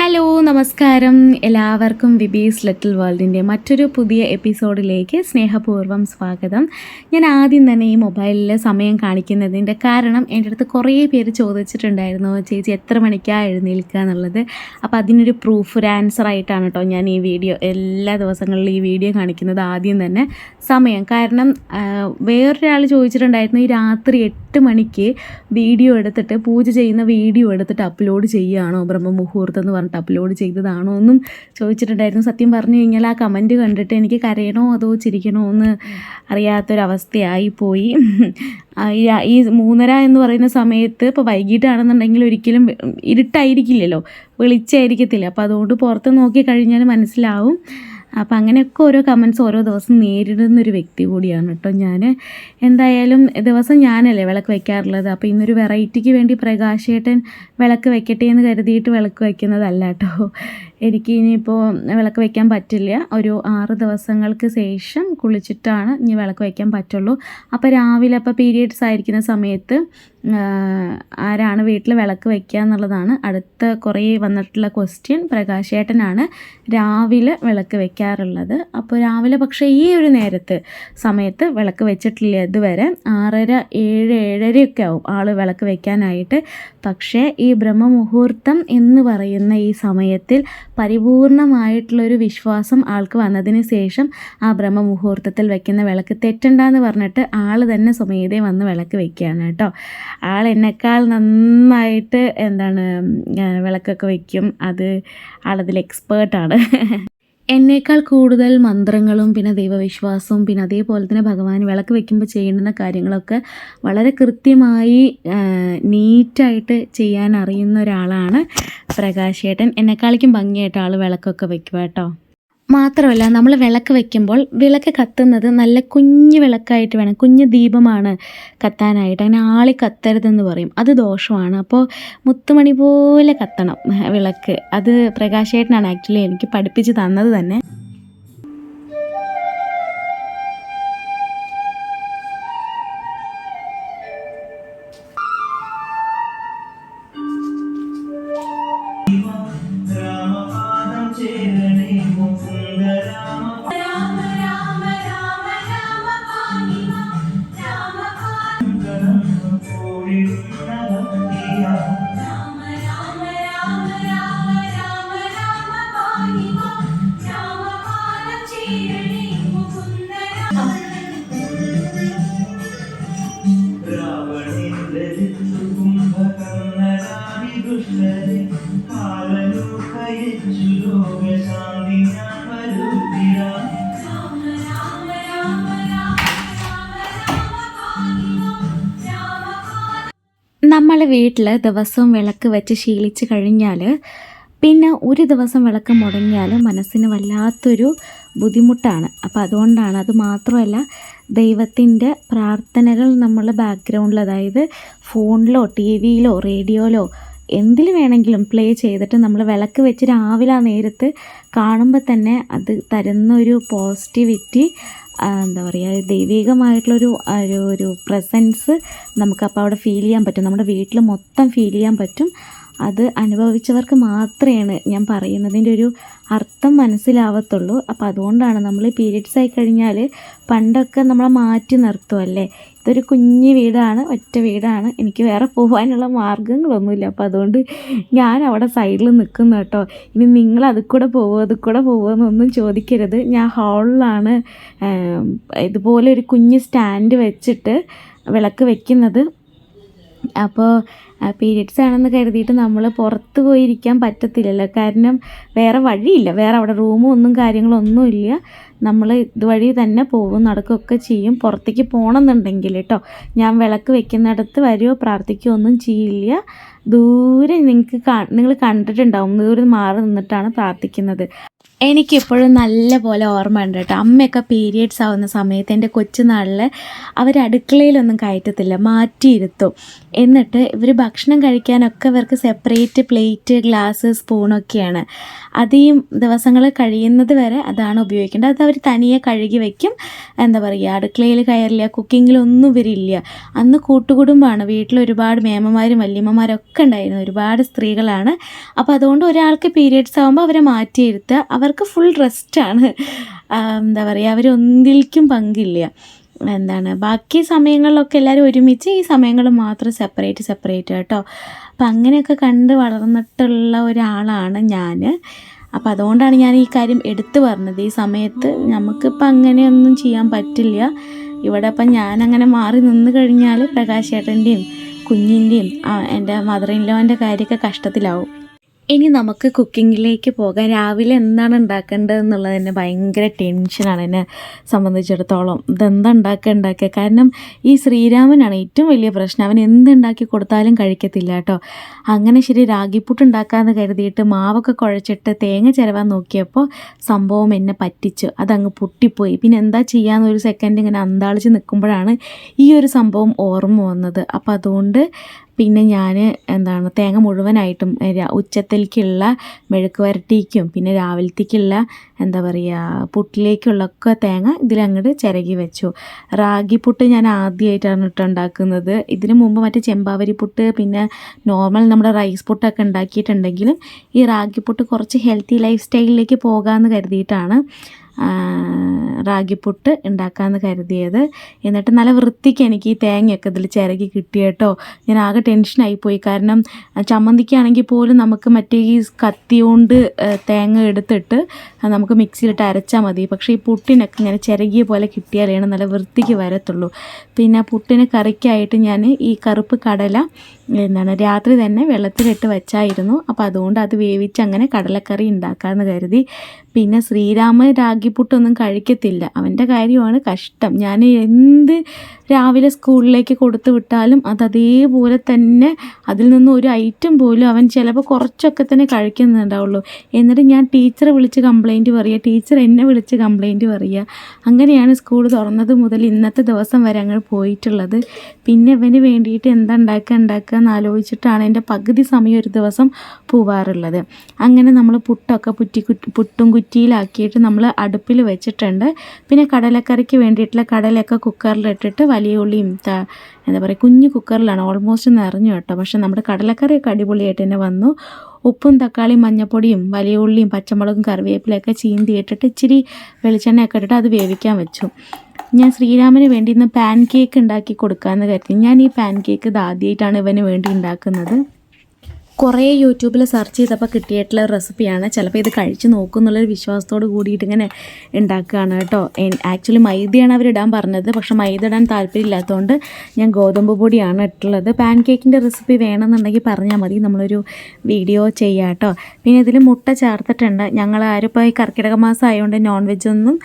Hello നമസ്കാരം എല്ലാവർക്കും വിബീസ് little വേൾഡിൻ്റെ മറ്റൊരു പുതിയ എപ്പിസോഡിലേക്ക് സ്നേഹപൂർവ്വം സ്വാഗതം. ഞാൻ ആദ്യം തന്നെ ഈ മൊബൈലിൽ സമയം കാണിക്കുന്നതിൻ്റെ കാരണം എൻ്റെ അടുത്ത് കുറേ പേര് ചോദിച്ചിട്ടുണ്ടായിരുന്നു, ചേച്ചി എത്ര മണിക്കാണ് എഴുന്നേൽക്കുക എന്നുള്ളത്. അപ്പോൾ അതിനൊരു പ്രൂഫ്, ഒരു ആൻസറായിട്ടാണ് കേട്ടോ ഞാൻ ഈ വീഡിയോ എല്ലാ ദിവസങ്ങളിലും ഈ വീഡിയോ കാണിക്കുന്നത്. ആദ്യം തന്നെ സമയം, കാരണം വേറൊരാൾ ചോദിച്ചിട്ടുണ്ടായിരുന്നു ഈ രാത്രി 8 മണിക്ക് വീഡിയോ എടുത്തിട്ട് പൂജ ചെയ്യുന്ന വീഡിയോ എടുത്തിട്ട് അപ്ലോഡ് ചെയ്യുകയാണോ, ബ്രഹ്മമുഹൂർത്തം എന്ന് പറഞ്ഞിട്ട് അപ്ലോഡ് ചെയ്തതാണോ എന്നും ചോദിച്ചിട്ടുണ്ടായിരുന്നു. സത്യം പറഞ്ഞു കഴിഞ്ഞാൽ ആ കമൻറ്റ് കണ്ടിട്ട് എനിക്ക് കരയണോ അതോ ചിരിക്കണോ എന്ന് അറിയാത്തൊരവസ്ഥയായിപ്പോയി. ഈ 3:30 എന്ന് പറയുന്ന സമയത്ത് ഇപ്പോൾ വൈകിട്ടാണെന്നുണ്ടെങ്കിൽ ഒരിക്കലും ഇരുട്ടായിരിക്കില്ലല്ലോ, വെളിച്ചമായിരിക്കത്തില്ല. അപ്പോൾ അതുകൊണ്ട് പുറത്ത് നോക്കി കഴിഞ്ഞാൽ മനസ്സിലാവും. അപ്പം അങ്ങനെയൊക്കെ ഓരോ കമൻറ്റ്സ് ഓരോ ദിവസം നേരിടുന്നൊരു വ്യക്തി കൂടിയാണ് കേട്ടോ ഞാൻ. എന്തായാലും ദിവസം ഞാനല്ലേ വിളക്ക് വയ്ക്കാറുള്ളത്. അപ്പോൾ ഇന്നൊരു വെറൈറ്റിക്ക് വേണ്ടി പ്രകാശേട്ടൻ വിളക്ക് വെക്കട്ടെ എന്ന് കരുതിയിട്ട് വിളക്ക് വയ്ക്കുന്നതല്ല കേട്ടോ. എനിക്ക് ഇനിയിപ്പോൾ വിളക്ക് വയ്ക്കാൻ പറ്റില്ല. ഒരു 6 ദിവസങ്ങൾക്ക് ശേഷം കുളിച്ചിട്ടാണ് ഇനി വിളക്ക് വയ്ക്കാൻ പറ്റുള്ളൂ. അപ്പോൾ രാവിലെ അപ്പോൾ പീരിയഡ്സ് ആയിരിക്കുന്ന സമയത്ത് ആരാണ് വീട്ടിൽ വിളക്ക് വയ്ക്കുക എന്നുള്ളതാണ് അടുത്ത കുറേ വന്നിട്ടുള്ള ക്വസ്റ്റ്യൻ. പ്രകാശേട്ടനാണ് രാവിലെ വിളക്ക് വയ്ക്കാറുള്ളത്. അപ്പോൾ രാവിലെ പക്ഷേ ഈ ഒരു സമയത്ത് വിളക്ക് വെച്ചിട്ടില്ല ഇതുവരെ. 6:30, 7, 7:30 ആവും ആൾ വിളക്ക് വയ്ക്കാനായിട്ട്. പക്ഷേ ഈ ബ്രഹ്മമുഹൂർത്തം എന്ന് പറയുന്ന ഈ സമയത്തിൽ പരിപൂർണമായിട്ടുള്ളൊരു വിശ്വാസം ആൾക്ക് വന്നതിന് ശേഷം ആ ബ്രഹ്മമുഹൂർത്തത്തിൽ വയ്ക്കുന്ന വിളക്ക് തെറ്റണ്ടെന്ന് പറഞ്ഞിട്ട് ആൾ തന്നെ സ്വമേധേ വന്ന് വിളക്ക് വയ്ക്കുകയാണ് കേട്ടോ. ആൾ എന്നെക്കാൾ നന്നായിട്ട് വിളക്കൊക്കെ വയ്ക്കും. ആളതിൽ എക്സ്പേർട്ടാണ്. എന്നേക്കാൾ കൂടുതൽ മന്ത്രങ്ങളും പിന്നെ ദൈവവിശ്വാസവും പിന്നെ അതേപോലെ തന്നെ ഭഗവാൻ വിളക്ക് വയ്ക്കുമ്പോൾ ചെയ്യേണ്ടുന്ന കാര്യങ്ങളൊക്കെ വളരെ കൃത്യമായി നീറ്റായിട്ട് ചെയ്യാൻ അറിയുന്ന ഒരാളാണ് പ്രകാശേട്ടൻ. എന്നെക്കാളിക്കും ഭംഗിയായിട്ട് ആൾ വിളക്കൊക്കെ വയ്ക്കുക കേട്ടോ. മാത്രമല്ല, നമ്മൾ വിളക്ക് വയ്ക്കുമ്പോൾ വിളക്ക് കത്തുന്നത് നല്ല കുഞ്ഞു വിളക്കായിട്ട് വേണം, കുഞ്ഞു ദീപമാണ് കത്താനായിട്ട്. അങ്ങനെ ആളി കത്തരുതെന്ന് പറയും, അത് ദോഷമാണ്. അപ്പോൾ മുത്തുമണി പോലെ കത്തണം വിളക്ക്. അത് പ്രകാശേട്ടനാണ് ആക്ച്വലി എനിക്ക് പഠിപ്പിച്ച് തന്നത് തന്നെ. നമ്മൾ വീട്ടിൽ ദിവസവും വിളക്ക് വെച്ച് ശീലിച്ച് കഴിഞ്ഞാൽ പിന്നെ ഒരു ദിവസം വിളക്ക് മുടങ്ങിയാൽ മനസ്സിന് വല്ലാത്തൊരു ബുദ്ധിമുട്ടാണ്. അപ്പോൾ അതുകൊണ്ടാണ്. അത് മാത്രമല്ല, ദൈവത്തിൻ്റെ പ്രാർത്ഥനകൾ നമ്മൾ ബാക്ക്ഗ്രൗണ്ടിൽ, അതായത് ഫോണിലോ ടി വിയിലോ റേഡിയോയിലോ എന്തിൽ വേണമെങ്കിലും പ്ലേ ചെയ്തിട്ട് നമ്മൾ വിളക്ക് വെച്ച് രാവിലെ ആ നേരത്ത് കാണുമ്പോൾ തന്നെ അത് തരുന്നൊരു പോസിറ്റിവിറ്റി, ദൈവികമായിട്ടുള്ളൊരു ഒരു പ്രസൻസ് നമുക്കപ്പോൾ അവിടെ ഫീൽ ചെയ്യാൻ പറ്റും. നമ്മുടെ വീട്ടിൽ മൊത്തം ഫീൽ ചെയ്യാൻ പറ്റും. അത് അനുഭവിച്ചവർക്ക് മാത്രമേ ഞാൻ പറയുന്നതിൻ്റെ ഒരു അർത്ഥം മനസ്സിലാവത്തുള്ളൂ. അപ്പോൾ അതുകൊണ്ടാണ് നമ്മൾ പീരിയഡ്സ് ആയി കഴിഞ്ഞാൽ പണ്ടൊക്കെ നമ്മളെ മാറ്റി നിർത്തുമല്ലേ. ഇതൊരു കുഞ്ഞു വീടാണ്, ഒറ്റ വീടാണ്, എനിക്ക് വേറെ പോകാനുള്ള മാർഗ്ഗങ്ങളൊന്നുമില്ല. അപ്പോൾ അതുകൊണ്ട് ഞാൻ അവിടെ സൈഡിൽ നിൽക്കുന്നു കേട്ടോ. ഇനി നിങ്ങൾ അതിൽ കൂടെ പോവുമോ എന്നൊന്നും ചോദിക്കരുത്. ഞാൻ ഹാളിലാണ് ഇതുപോലെ ഒരു കുഞ്ഞ് സ്റ്റാൻഡ് വെച്ചിട്ട് വിളക്ക് വെക്കുന്നത്. അപ്പോൾ പീരിയഡ്സ് ആണെന്ന് കരുതിയിട്ട് നമ്മൾ പുറത്ത് പോയിരിക്കാൻ പറ്റത്തില്ലല്ലോ, കാരണം വേറെ വഴിയില്ല. വേറെ അവിടെ റൂമും ഒന്നും കാര്യങ്ങളൊന്നും ഇല്ല. നമ്മൾ ഇതുവഴി തന്നെ പോകും, നടക്കുകയൊക്കെ ചെയ്യും. പുറത്തേക്ക് പോകണമെന്നുണ്ടെങ്കിൽ കേട്ടോ, ഞാൻ വിളക്ക് വെക്കുന്നിടത്ത് വരുമോ പ്രാർത്ഥിക്കുകയോ ഒന്നും ചെയ്യില്ല. ദൂരെ നിങ്ങൾ കണ്ടിട്ടുണ്ടാവും, ദൂരെ മാറി നിന്നിട്ടാണ് പ്രാർത്ഥിക്കുന്നത്. എനിക്കിപ്പോഴും നല്ല പോലെ ഓർമ്മ ഉണ്ട് കേട്ടോ. അമ്മയൊക്കെ പീരിയഡ്സ് ആവുന്ന സമയത്ത് എൻ്റെ കൊച്ചുനാളിൽ അവർ അടുക്കളയിലൊന്നും കയറ്റത്തില്ല, മാറ്റിയിരുത്തും. എന്നിട്ട് ഇവർ ഭക്ഷണം കഴിക്കാനൊക്കെ ഇവർക്ക് സെപ്പറേറ്റ് പ്ലേറ്റ്, ഗ്ലാസ്, സ്പൂണൊക്കെയാണ്. അത് ഈ ദിവസങ്ങൾ കഴിയുന്നത് വരെ അതാണ് ഉപയോഗിക്കേണ്ടത്. അത് അവർ തനിയെ കഴുകി വയ്ക്കും. എന്താ പറയുക, അടുക്കളയിൽ കയറില്ല, കുക്കിങ്ങിലൊന്നും ഇവരില്ല. അന്ന് കൂട്ടുകുടുംബമാണ്, വീട്ടിൽ ഒരുപാട് മേമ്മമാരും വല്യമ്മമാരൊക്കെ ഉണ്ടായിരുന്നു, ഒരുപാട് സ്ത്രീകളാണ്. അപ്പോൾ അതുകൊണ്ട് ഒരാൾക്ക് പീരിയഡ്സ് ആകുമ്പോൾ അവരെ മാറ്റിയിരുത്തുക, അവർക്ക് ഫുൾ റെസ്റ്റാണ്. എന്താ പറയുക, അവരൊന്നിലേക്കും പങ്കില്ല. ബാക്കി സമയങ്ങളിലൊക്കെ എല്ലാവരും ഒരുമിച്ച്, ഈ സമയങ്ങൾ മാത്രം സെപ്പറേറ്റ് കേട്ടോ. അപ്പം അങ്ങനെയൊക്കെ കണ്ട് വളർന്നിട്ടുള്ള ഒരാളാണ് ഞാൻ. അപ്പോൾ അതുകൊണ്ടാണ് ഞാൻ ഈ കാര്യം എടുത്തു പറഞ്ഞത്. ഈ സമയത്ത് നമുക്കിപ്പോൾ അങ്ങനെയൊന്നും ചെയ്യാൻ പറ്റില്ല. ഇവിടെ ഇപ്പം ഞാനങ്ങനെ മാറി നിന്ന് കഴിഞ്ഞാൽ പ്രകാശ് ചേട്ടൻ്റെയും കുഞ്ഞിൻ്റെയും എൻ്റെ മദർ ഇൻ ലോൻ്റെ കാര്യമൊക്കെ കഷ്ടത്തിലാവും. ഇനി നമുക്ക് കുക്കിങ്ങിലേക്ക് പോകാം. രാവിലെ എന്താണ് ഉണ്ടാക്കേണ്ടത് എന്നുള്ളത് തന്നെ ഭയങ്കര ടെൻഷനാണ് എന്നെ സംബന്ധിച്ചിടത്തോളം. ഇതെന്താ ഉണ്ടാക്കുക. കാരണം ഈ ശ്രീരാമനാണ് ഏറ്റവും വലിയ പ്രശ്നം. അവൻ എന്തുണ്ടാക്കി കൊടുത്താലും കഴിക്കത്തില്ല കേട്ടോ. അങ്ങനെ ശരി, രാഗിപ്പുട്ട് ഉണ്ടാക്കാമെന്ന് കരുതിയിട്ട് മാവൊക്കെ കുഴച്ചിട്ട് തേങ്ങ ചിരവാൻ നോക്കിയപ്പോൾ സംഭവം എന്നെ പറ്റിച്ചു. അതങ്ങ് പൊട്ടിപ്പോയി. പിന്നെ എന്താ ചെയ്യാമെന്ന് ഒരു സെക്കൻഡ് ഇങ്ങനെ അന്താളിച്ച് നിൽക്കുമ്പോഴാണ് ഈ ഒരു സംഭവം ഓർമ്മ വന്നത്. അപ്പോൾ അതുകൊണ്ട് പിന്നെ ഞാൻ തേങ്ങ മുഴുവനായിട്ടും ഉച്ചത്തേക്കുള്ള മെഴുക്ക് വരട്ടിക്കും പിന്നെ രാവിലത്തേക്കുള്ള പുട്ടിലേക്കുള്ളൊക്കെ തേങ്ങ ഇതിലങ്ങോട്ട് ചിരകി വെച്ചു. റാഗി പുട്ട് ഞാൻ ആദ്യമായിട്ടാണ് ഉണ്ടാക്കുന്നത്. ഇതിനു മുമ്പ് മറ്റേ ചെമ്പാവരി പുട്ട് പിന്നെ നോർമൽ നമ്മുടെ റൈസ് പുട്ടൊക്കെ ഉണ്ടാക്കിയിട്ടുണ്ടെങ്കിലും ഈ റാഗി പുട്ട് കുറച്ച് ഹെൽത്തി ലൈഫ് സ്റ്റൈലിലേക്ക് പോകാമെന്ന് കരുതിയിട്ടാണ് റാഗിപ്പുട്ട് ഉണ്ടാക്കാമെന്ന് കരുതിയത്. എന്നിട്ട് നല്ല വൃത്തിക്ക് എനിക്ക് ഈ തേങ്ങയൊക്കെ ഇതിൽ ചിരകി കിട്ടി കേട്ടോ. ഞാൻ ആകെ ടെൻഷനായിപ്പോയി. കാരണം ചമ്മന്തിക്കാണെങ്കിൽ പോലും നമുക്ക് മറ്റേ ഈ കത്തി കൊണ്ട് തേങ്ങ എടുത്തിട്ട് നമുക്ക് മിക്സിയിലിട്ട് അരച്ചാൽ മതി. പക്ഷേ ഈ പുട്ടിനൊക്കെ ഇങ്ങനെ ചിരകിയ പോലെ കിട്ടിയാലാണ് നല്ല വൃത്തിക്ക് വരത്തുള്ളൂ. പിന്നെ പുട്ടിന് കറിക്കായിട്ട് ഞാൻ ഈ കറുപ്പ് കടല രാത്രി തന്നെ വെള്ളത്തിലിട്ട് വെച്ചായിരുന്നു. അപ്പോൾ അതുകൊണ്ട് അത് വേവിച്ച് അങ്ങനെ കടലക്കറി ഉണ്ടാക്കാമെന്ന് കരുതി. പിന്നെ ശ്രീരാമ രാഗിപ്പുട്ടൊന്നും കഴിക്കത്തില്ല, അവൻ്റെ കാര്യമാണ് കഷ്ടം. ഞാൻ എന്ത് രാവിലെ സ്കൂളിലേക്ക് കൊടുത്തു വിട്ടാലും അതേപോലെ തന്നെ അതിൽ നിന്നും ഒരു ഐറ്റം പോലും അവൻ ചിലപ്പോൾ കുറച്ചൊക്കെ തന്നെ കഴിക്കുന്നുണ്ടാവുള്ളൂ. എന്നിട്ട് ഞാൻ ടീച്ചറെ വിളിച്ച് കംപ്ലൈൻറ്റ് പറയുക, ടീച്ചർ എന്നെ വിളിച്ച് കംപ്ലൈൻറ്റ് പറയുക. അങ്ങനെയാണ് സ്കൂൾ തുറന്നത് മുതൽ ഇന്നത്തെ ദിവസം വരെ അങ്ങ് പോയിട്ടുള്ളത്. പിന്നെ ഇവന് വേണ്ടിയിട്ട് എന്താ ഉണ്ടാക്കുക എന്നാലോചിച്ചിട്ടാണ് എൻ്റെ പകുതി സമയം ഒരു ദിവസം പോവാറുള്ളത്. അങ്ങനെ നമ്മൾ പുട്ടൊക്കെ പുട്ടും കുറ്റിയിലാക്കിയിട്ട് നമ്മൾ അടുപ്പിൽ വെച്ചിട്ടുണ്ട്. പിന്നെ കടലക്കറിക്ക് വേണ്ടിയിട്ടുള്ള കടലയൊക്കെ കുക്കറിലിട്ടിട്ട് വലിയ ഉള്ളിയും കുഞ്ഞു കുക്കറിലാണ്, ഓൾമോസ്റ്റ് നിറഞ്ഞു കേട്ടോ. പക്ഷേ നമ്മുടെ കടലക്കറിയൊക്കെ അടിപൊളിയായിട്ട് തന്നെ വന്നു. ഉപ്പും തക്കാളിയും മഞ്ഞപ്പൊടിയും വലിയ ഉള്ളിയും പച്ചമുളകും കറിവേപ്പിലയൊക്കെ ചീന്തിയിട്ടിട്ട് ഇച്ചിരി വെളിച്ചെണ്ണയൊക്കെ ഇട്ടിട്ട് അത് വേവിക്കാൻ വെച്ചു. ഞാൻ ശ്രീരാമന് വേണ്ടി ഇന്ന് പാൻ കേക്ക് ഉണ്ടാക്കി കൊടുക്കാമെന്ന് കരുതി. ഞാൻ ഈ പാൻ കേക്ക് ഇത് ആദ്യമായിട്ടാണ് ഇവന് വേണ്ടി ഉണ്ടാക്കുന്നത്. കുറേ യൂട്യൂബിൽ സെർച്ച് ചെയ്തപ്പോൾ കിട്ടിയിട്ടുള്ള റെസിപ്പിയാണ്. ചിലപ്പോൾ ഇത് കഴിച്ച് നോക്കും എന്നുള്ളൊരു വിശ്വാസത്തോട് കൂടിയിട്ട് ഇങ്ങനെ ഉണ്ടാക്കുകയാണ് കേട്ടോ. ആക്ച്വലി മൈദയാണ് അവരിടാൻ പറഞ്ഞത്, പക്ഷെ മൈദ ഇടാൻ താല്പര്യമില്ലാത്തതുകൊണ്ട് ഞാൻ ഗോതമ്പ് പൊടിയാണ് ഇട്ടുള്ളത്. പാൻ കേക്കിൻ്റെ റെസിപ്പി വേണമെന്നുണ്ടെങ്കിൽ പറഞ്ഞാൽ മതി, നമ്മളൊരു വീഡിയോ ചെയ്യാം കേട്ടോ. പിന്നെ ഇതിൽ മുട്ട ചേർത്തിട്ടുണ്ട്. ഞങ്ങൾ ആരും ഇപ്പോൾ ഈ കർക്കിടക മാസം ആയതുകൊണ്ട് നോൺ വെജൊന്നും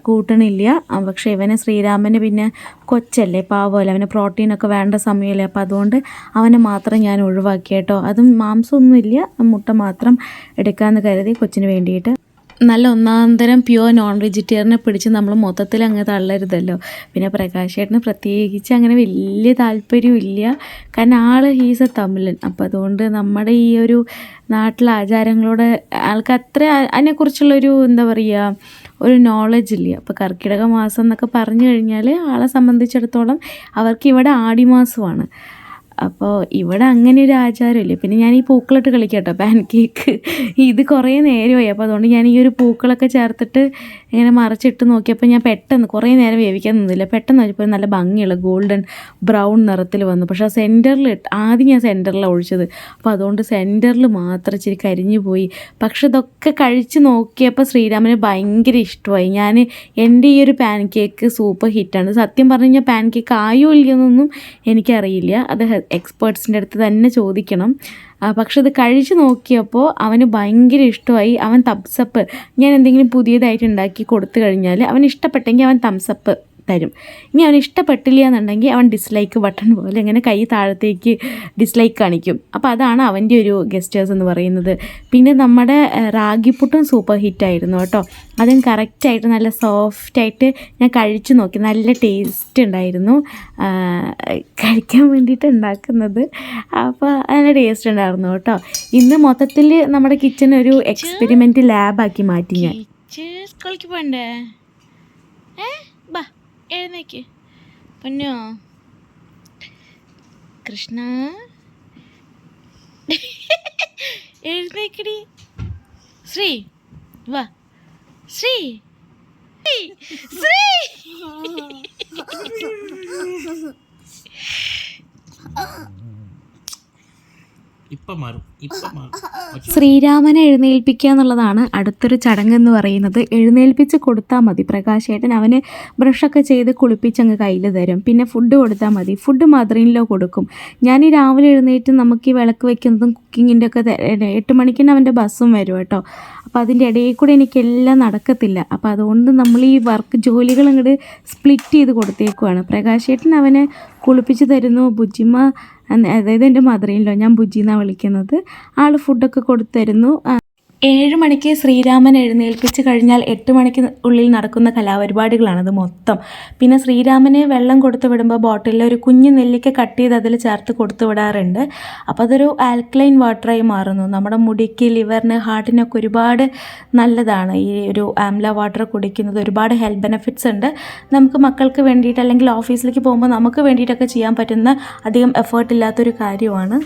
കൂട്ടണില്ല. പക്ഷേ ഇവന് ശ്രീരാമന് പിന്നെ കൊച്ചല്ലേ, പാവമല്ലേ, അവന് പ്രോട്ടീനൊക്കെ വേണ്ട സമയമല്ലേ. അപ്പോൾ അതുകൊണ്ട് അവനെ മാത്രം ഞാൻ ഒഴിവാക്കി കേട്ടോ. അതും മാംസമൊന്നുമില്ല, മുട്ട മാത്രം എടുക്കാമെന്ന് കരുതി കൊച്ചിന് വേണ്ടിയിട്ട്. നല്ല ഒന്നാന്തരം പ്യുവർ നോൺ വെജിറ്റേറിയനെ പിടിച്ച് നമ്മൾ മൊത്തത്തിൽ അങ്ങ് തള്ളരുതല്ലോ. പിന്നെ പ്രകാശ് ചേട്ടന് പ്രത്യേകിച്ച് അങ്ങനെ വലിയ താല്പര്യമില്ല, കാരണം ഹീസ് എ തമിഴൻ. അപ്പോൾ അതുകൊണ്ട് നമ്മുടെ ഈ ഒരു നാട്ടിലെ ആചാരങ്ങളോട് ആൾക്ക് അത്ര അതിനെക്കുറിച്ചുള്ളൊരു ഒരു നോളജ് ഇല്ല. അപ്പോൾ കർക്കിടക മാസം എന്നൊക്കെ പറഞ്ഞു കഴിഞ്ഞാൽ ആളെ സംബന്ധിച്ചിടത്തോളം അവർക്ക് ഇവിടെ ആടിമാസമാണ്. അപ്പോൾ ഇവിടെ അങ്ങനെ ഒരു ആചാരമില്ല. പിന്നെ ഞാൻ ഈ പൂക്കളിട്ട് കളിക്കാം കേട്ടോ, പാൻ കേക്ക്. ഇത് കുറേ നേരമായി. അപ്പോൾ അതുകൊണ്ട് ഞാൻ ഈ ഒരു പൂക്കളൊക്കെ ചേർത്തിട്ട് ഇങ്ങനെ മറിച്ചിട്ട് നോക്കിയപ്പോൾ ഞാൻ പെട്ടെന്ന് കുറേ നേരം വേവിക്കാൻ നിന്നില്ല. പെട്ടെന്ന് വെച്ചപ്പോൾ നല്ല ഭംഗിയുള്ള ഗോൾഡൻ ബ്രൗൺ നിറത്തിൽ വന്നു. പക്ഷേ ആദ്യം ഞാൻ സെൻറ്ററിലാണ് ഒഴിച്ചത്. അപ്പോൾ അതുകൊണ്ട് സെൻറ്ററിൽ മാത്രം ഇച്ചിരി കരിഞ്ഞു പോയി. പക്ഷെ ഇതൊക്കെ കഴിച്ച് നോക്കിയപ്പോൾ ശ്രീരാമന് ഭയങ്കര ഇഷ്ടമായി. എൻ്റെ ഈ ഒരു പാൻ കേക്ക് സൂപ്പർ ഹിറ്റാണ്. സത്യം പറഞ്ഞു കഴിഞ്ഞാൽ പാൻ കേക്ക് ആയോ ഇല്ലയെന്നൊന്നും എനിക്കറിയില്ല, അത് എക്സ്പേർട്സിൻ്റെ അടുത്ത് തന്നെ ചോദിക്കണം. പക്ഷെ ഇത് കഴിച്ച് നോക്കിയപ്പോൾ അവന് ഭയങ്കര ഇഷ്ടമായി. അവൻ തംസപ്പ്, ഞാൻ എന്തെങ്കിലും പുതിയതായിട്ട് ഉണ്ടാക്കി കൊടുത്തു കഴിഞ്ഞാൽ അവന് ഇഷ്ടപ്പെട്ടെങ്കിൽ അവൻ തംസപ്പ് തരും. ഇനി അവന് ഇഷ്ടപ്പെട്ടില്ല എന്നുണ്ടെങ്കിൽ അവൻ ഡിസ്ലൈക്ക് ബട്ടൺ പോലെ ഇങ്ങനെ കൈ താഴത്തേക്ക് ഡിസ്ലൈക്ക് കാണിക്കും. അപ്പോൾ അതാണ് അവൻ്റെ ഒരു ഗസ്റ്റേഴ്സ് എന്ന് പറയുന്നത്. പിന്നെ നമ്മുടെ റാഗിപ്പുട്ടും സൂപ്പർ ഹിറ്റായിരുന്നു കേട്ടോ. അതും കറക്റ്റായിട്ട് നല്ല സോഫ്റ്റായിട്ട് ഞാൻ കഴിച്ചു നോക്കി, നല്ല ടേസ്റ്റ് ഉണ്ടായിരുന്നു. കഴിക്കാൻ വേണ്ടിയിട്ട് ഉണ്ടാക്കുന്നത്, അപ്പോൾ നല്ല ടേസ്റ്റ് ഉണ്ടായിരുന്നു കേട്ടോ. ഇന്ന് മൊത്തത്തിൽ നമ്മുടെ കിച്ചൺ ഒരു എക്സ്പെരിമെൻ്റ് ലാബാക്കി മാറ്റി ഞാൻ. സ്കൂളിലേക്ക് പോകണ്ടേ? ബാ എഴുന്നേക്ക് പൊന്നോ കൃഷ്ണ, എഴുന്നേക്കടി. ശ്രീ വാ, ശ്രീ ശ്രീ. ശ്രീരാമനെ എഴുന്നേൽപ്പിക്കുക എന്നുള്ളതാണ് അടുത്തൊരു ചടങ്ങെന്ന് പറയുന്നത്. എഴുന്നേൽപ്പിച്ച് കൊടുത്താൽ മതി. പ്രകാശേട്ടൻ അവന് ബ്രഷൊക്കെ ചെയ്ത് കുളിപ്പിച്ചങ്ങ് കയ്യിൽ തരും. പിന്നെ ഫുഡ് കൊടുത്താൽ മതി. ഫുഡ് മദറിനിലോ കൊടുക്കും. ഞാൻ ഈ രാവിലെ എഴുന്നേറ്റ് നമുക്ക് ഈ വിളക്ക് വയ്ക്കുന്നതും കുക്കിങ്ങിൻ്റെ ഒക്കെ 8 മണിക്ക് അവൻ്റെ ബസ്സും വരും കേട്ടോ. അപ്പോൾ അതിൻ്റെ ഇടയിൽ കൂടെ എനിക്കെല്ലാം നടക്കത്തില്ല. അപ്പോൾ അതുകൊണ്ട് നമ്മൾ ഈ വർക്ക് ജോലികൾ അങ്ങോട്ട് സ്പ്ലിറ്റ് ചെയ്ത് കൊടുത്തേക്കുവാണ്. പ്രകാശേട്ടൻ അവനെ കുളിപ്പിച്ച് തരുന്നു. ബുജ്ജിമ്മ, അതായത് എൻ്റെ മദറിനിലോ, ഞാൻ ബുജ്ജി എന്നാണ് വിളിക്കുന്നത്, ആൾ ഫുഡൊക്കെ കൊടുത്തു തരുന്നു. 7 മണിക്ക് ശ്രീരാമൻ എഴുന്നേൽപ്പിച്ച് കഴിഞ്ഞാൽ 8 മണിക്ക് ഉള്ളിൽ നടക്കുന്ന കലാപരിപാടികളാണത് മൊത്തം. പിന്നെ ശ്രീരാമന് വെള്ളം കൊടുത്തു വിടുമ്പോൾ ബോട്ടിലിൽ ഒരു കുഞ്ഞു നെല്ലിക്ക കട്ട് ചെയ്ത് അതിൽ ചേർത്ത് കൊടുത്തു വിടാറുണ്ട്. അപ്പോൾ അതൊരു ആൽക്കലൈൻ വാട്ടറായി മാറുന്നു. നമ്മുടെ മുടിക്ക്, ലിവറിന്, ഹാർട്ടിനൊക്കെ ഒരുപാട് നല്ലതാണ് ഈ ഒരു ആംല വാട്ടർ കുടിക്കുന്നത്. ഒരുപാട് ഹെൽത്ത് ബെനിഫിറ്റ്സ് ഉണ്ട്. നമുക്ക് മക്കൾക്ക് വേണ്ടിയിട്ട് അല്ലെങ്കിൽ ഓഫീസിലേക്ക് പോകുമ്പോൾ നമുക്ക് വേണ്ടിയിട്ടൊക്കെ ചെയ്യാൻ പറ്റുന്ന, അധികം എഫേർട്ട് ഇല്ലാത്തൊരു കാര്യമാണ്.